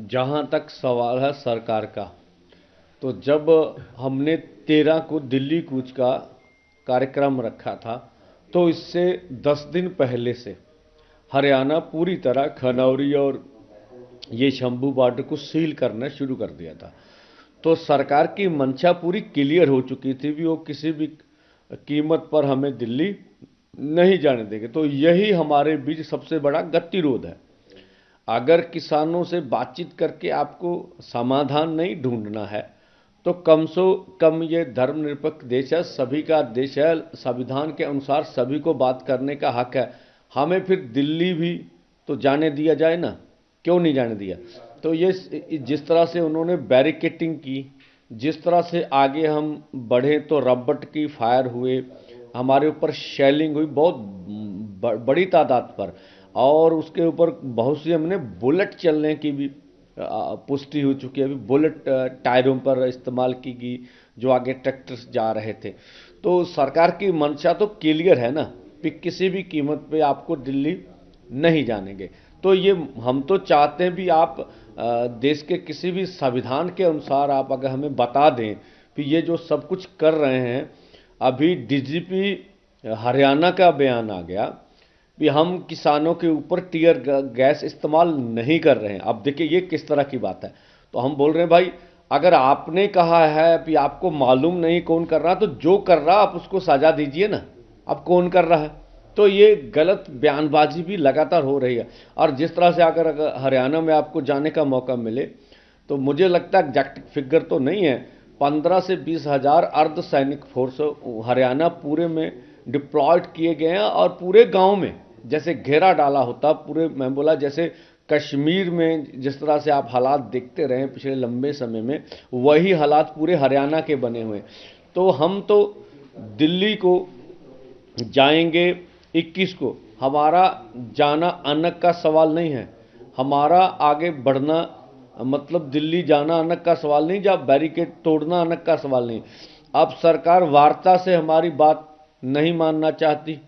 जहाँ तक सवाल है सरकार का, तो जब हमने 13 को दिल्ली कूच का कार्यक्रम रखा था, तो इससे 10 दिन पहले से हरियाणा पूरी तरह खनौरी और ये शंभू बॉर्डर को सील करना शुरू कर दिया था। तो सरकार की मंशा पूरी क्लियर हो चुकी थी भी वो किसी भी कीमत पर हमें दिल्ली नहीं जाने देंगे। तो यही हमारे बीच सबसे बड़ा गतिरोध है। अगर किसानों से बातचीत करके आपको समाधान नहीं ढूंढना है, तो कम से कम ये धर्मनिरपेक्ष देश है, सभी का देश है, संविधान के अनुसार सभी को बात करने का हक है। हमें फिर दिल्ली भी तो जाने दिया जाए ना, क्यों नहीं जाने दिया? तो ये जिस तरह से उन्होंने बैरिकेटिंग की, जिस तरह से आगे हम बढ़े तो रबट की फायर हुए, हमारे ऊपर शेलिंग हुई बहुत बड़ी तादाद पर, और उसके ऊपर बहुत सी हमने बुलेट चलने की भी पुष्टि हो चुकी है। अभी बुलेट टायरों पर इस्तेमाल की गई जो आगे ट्रैक्टर्स जा रहे थे। तो सरकार की मंशा तो क्लियर है ना कि किसी भी कीमत पे आपको दिल्ली नहीं जानेंगे। तो ये हम तो चाहते हैं भी आप देश के किसी भी संविधान के अनुसार आप अगर हमें बता दें कि ये जो सब कुछ कर रहे हैं। अभी डीजीपी हरियाणा का बयान आ गया कि हम किसानों के ऊपर टीयर गैस इस्तेमाल नहीं कर रहे हैं। अब देखिए ये किस तरह की बात है। तो हम बोल रहे हैं भाई, अगर आपने कहा है कि आपको मालूम नहीं कौन कर रहा, तो जो कर रहा आप उसको सजा दीजिए ना। अब कौन कर रहा है? तो ये गलत बयानबाजी भी लगातार हो रही है। और जिस तरह से अगर हरियाणा में आपको जाने का मौका मिले, तो मुझे लगता है एग्जैक्ट फिगर तो नहीं है, 15 से 20 हज़ार अर्धसैनिक फोर्स हरियाणा पूरे में डिप्लॉयड किए गए हैं। और पूरे गांव में जैसे घेरा डाला होता पूरे, मैं बोला जैसे कश्मीर में जिस तरह से आप हालात देखते रहे पिछले लंबे समय में, वही हालात पूरे हरियाणा के बने हुए। तो हम तो दिल्ली को जाएंगे 21 को। हमारा जाना अनक का सवाल नहीं है, हमारा आगे बढ़ना मतलब दिल्ली जाना अनक का सवाल नहीं, जब बैरिकेड तोड़ना अनक का सवाल नहीं। अब सरकार वार्ता से हमारी बात नहीं मानना चाहती,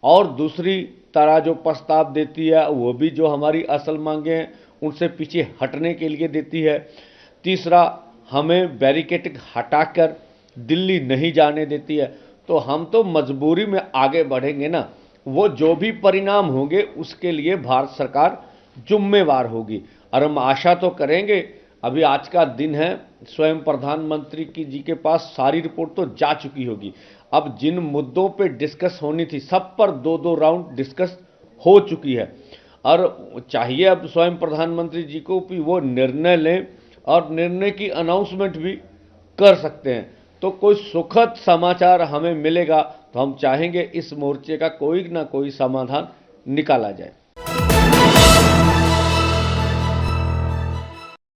और दूसरी तरह जो प्रस्ताव देती है वो भी जो हमारी असल मांगे हैं उनसे पीछे हटने के लिए देती है। तीसरा, हमें बैरिकेड हटाकर दिल्ली नहीं जाने देती है। तो हम तो मजबूरी में आगे बढ़ेंगे ना, वो जो भी परिणाम होंगे उसके लिए भारत सरकार जिम्मेवार होगी। और हम आशा तो करेंगे, अभी आज का दिन है, स्वयं प्रधानमंत्री की जी के पास सारी रिपोर्ट तो जा चुकी होगी। अब जिन मुद्दों पे डिस्कस होनी थी सब पर 2-2 राउंड डिस्कस हो चुकी है। और चाहिए अब स्वयं प्रधानमंत्री जी को कि वो निर्णय लें, और निर्णय की अनाउंसमेंट भी कर सकते हैं। तो कोई सुखद समाचार हमें मिलेगा तो हम चाहेंगे इस मोर्चे का कोई ना कोई समाधान निकाला जाए।